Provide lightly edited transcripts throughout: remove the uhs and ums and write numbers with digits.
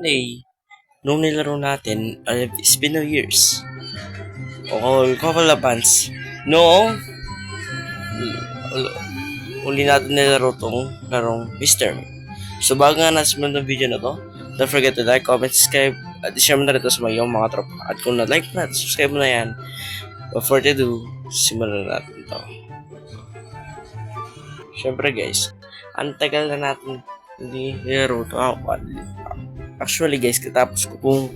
Play, nung nilaro natin, it's been a years. O couple of months. No, uli natin nilaro tong larong Mister. So bago nga nasimulan ng video na to, don't forget to like, comment, subscribe, at i-share mo na rin ito sa mga mga tropa. At kung na-like mo na, subscribe mo na yan. But for to do, simulan na natin to. Siyempre guys, ang tagal na natin hindi nilaro to. Actually guys, katapos ko kung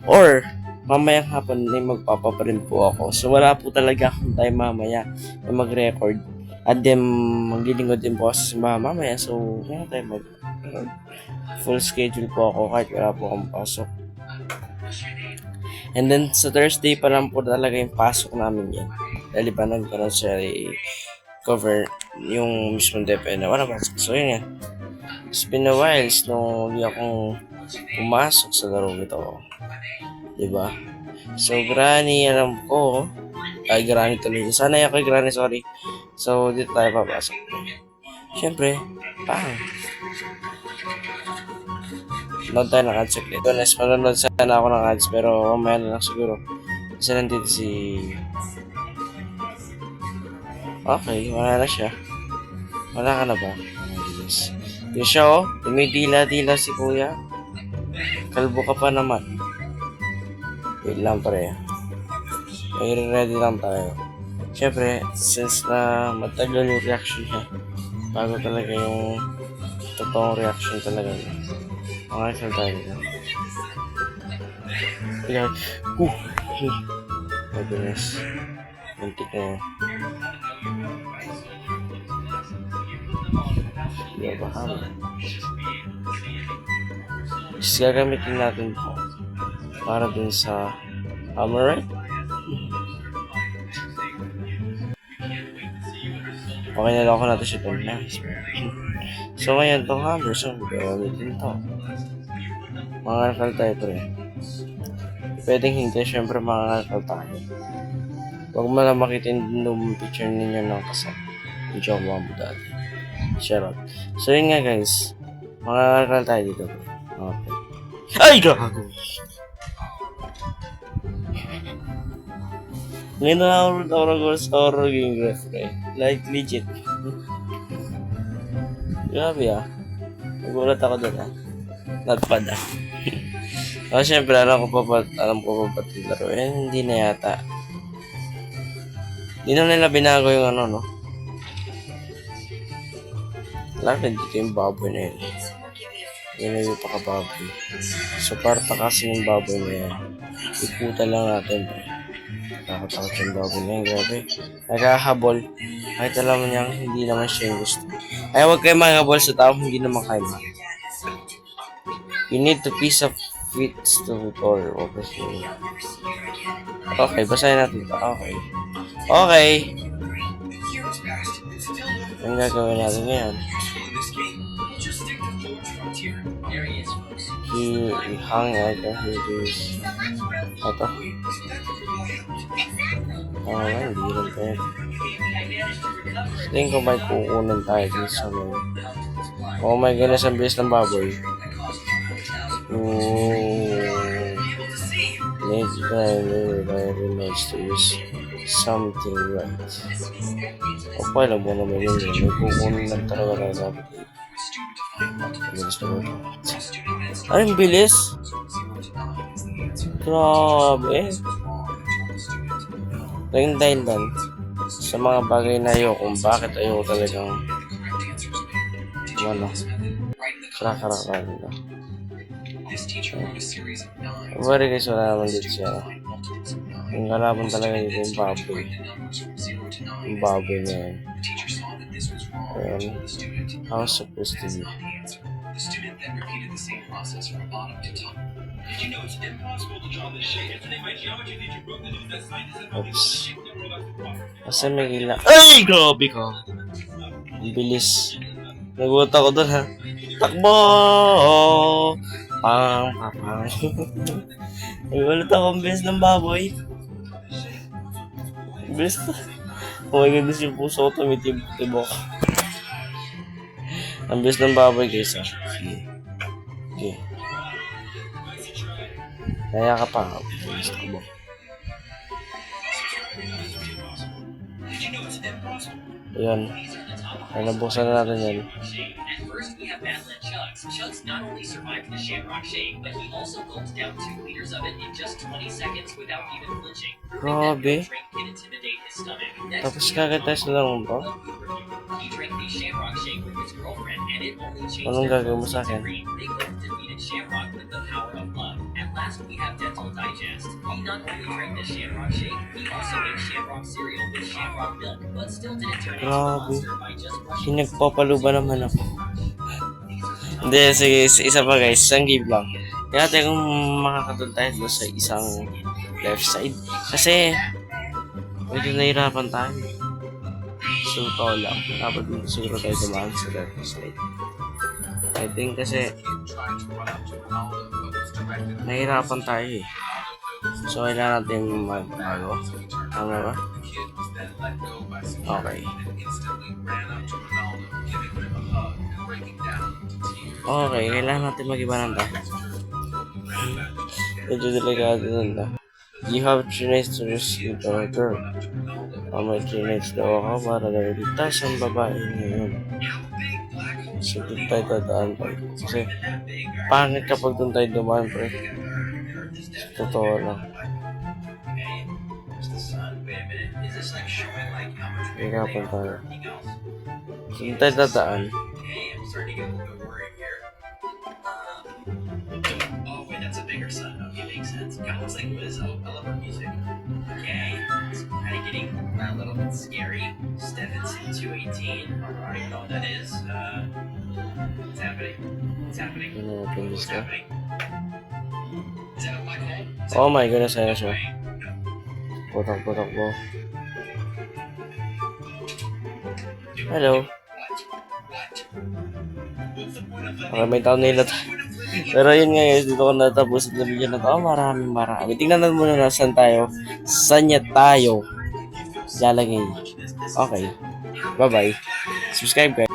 or mamayang hapon ay magpapaprint po ako. So wala po talaga akong time mamaya na mag-record. At then maglilingkod din po ako sa mamaya. So kaya tayo full schedule po ako kahit wala po akong pasok. And then sa Thursday pa lang po talaga yung pasok namin yan. Dahil ba nagkaroon siya cover yung mismong DepEd na wala pasok. So yun yan. It's been a while nung hindi akong pumasok sa laro ito. Diba? So Granny, alam ko. Ay Granny tuloy. Sana ako Granny, sorry. So dito tayo papasok. Siyempre, pang. Nood tayo ng ads ulit. Honest, manonood sana ako ng ads pero mamaya na lang siguro. Kasi nandito si... Okay, wala na siya. Wala ka na ba? Yes. Yun siya oh, tumidila-dila si kuya. Kalbo ka pa naman. Wait lang pare. Ready lang tayo. Siyempre, since na matagal yung reaction niya, bago talaga yung totoong reaction talaga niya. Mga reaction tayo nila. Kaya, my goodness. Muntik na yun. Hindi ba kami? Just gagamitin natin po para dun sa hammer, right? Okay, naloko natin siya dun na. So ngayon itong hammer, so gagamitin to. Mga nakal tayo ito rin. Pwedeng hindi, syempre mga nakal tayo. Huwag mo lang makita yung picture ninyo ng kasama. Yung jowa mo dati. Charot. So yun nga guys, mga nakal tayo dito. Okay. Ay, gago! Ngayon na ako sa horror game referee. Like, legit. Grabe ah. Nagulat ako doon ah. Not bad ah. So, syempre, alam ko pa ba ito laro. Hindi na yata. Hindi na nila binago yung ano, no? Laki dito yung baboy na yun. Yun na yung pakababoy. So, parta kasi yung baboy na yan. Iputa lang natin. Nakatakot yung baboy na yan. Grabe. Naghahabol. Kahit alam mo niyang hindi naman siya yung gusto. Ay, huwag kayo maghabol sa tao hindi naman kayo ma. You need to piece of feet to or obviously. Okay, basahin natin ito. Okay. Okay. Ang gagawin natin ngayon. He hung out of his ito. Hindi rin tayo. Tingin ko may kukunin tayo dito sa mga. Oh my goodness, ang bilis ng baboy. Very nice to use something right. Okay lang mo naman yun. May kukunin lang talaga na dapat. Bilis na ba? Ay, bilis? Grabe. Ito dahilan sa mga bagay na ayaw kung bakit ayaw talagang karak-karak nila. Bari guys, wala naman dito siya. Yung kalaban talaga dito yung baboy. Yung baboy na yan. Ayan. How supposed to be? Oops. Kasi may gila. Ay! Grabe ka! Ang bilis. Nagulat ako doon ha. Takbo! Pang! Nagulat ako ang bilis ng baboy. Ang bilis na. Oh my goodness, yung puso ko tumitibok. Ang bilis ng baboy guys ha. Okay. Kaya ka pa. Gusto ko ba? Ayan. Ay, nabuksan na natin yan. At first, we have Madeline Chugs. Chugs not only survived the Shamrock Shake, but he also gulped down 2 liters of it in just 20 seconds without even flinching. Grabe. Drink can intimidate his stomach. Tapos kagad-test na lang to. He drank the Shamrock Shake with his girlfriend, and it only changed Anong their gagawin mo sa akin? They both defeated Shamrock with the power of love. At last, we have Dental Digest. He not only drank the Shamrock Shake, he also ate Shamrock cereal with Shamrock milk, but still didn't turn into a Grabe. monster by just brushing his Pinagpapaluba naman ako. Hindi, sige, isa pa guys, isang game lang. Kaya natin kung makakatun tayo doon sa isang left side. Kasi, medyo nahirapan tayo. So, ito lang. Dapat dito siguro tayo dumaan sa left side. I think kasi, nahirapan tayo eh. So, kailangan natin magbago. Tama ba? Okay. Okay, kailangan natin mag-iba ng tayo. Medyo delikado nun na. You have 3 nights to rescue the girl. May 3 nights daw ako para ligtas ang babae ngayon. So, doon tayo dadaan pa. Kasi, pangit kapag doon tayo dumaan pa. Totoo lang. Hirapan tayo. So, doon tayo dadaan. That's a bigger sun. Okay, makes sense. Kind of looks like Lizzo. I love her music. Okay, it's kind of getting a little bit scary. Stevenson 218. I don't know what that is. What's happening? What's happening? Ano natin What's gusto? happening? Is that a black hole? Oh my goodness, ayos siya. Putak mo. Hello. Okay, may tao nila tayo. Pero yun nga guys, dito ko natapos na video na to. Oh, marami. Tingnan natin muna na saan tayo. Saan niya tayo lalagay. Okay. Bye-bye. Subscribe guys.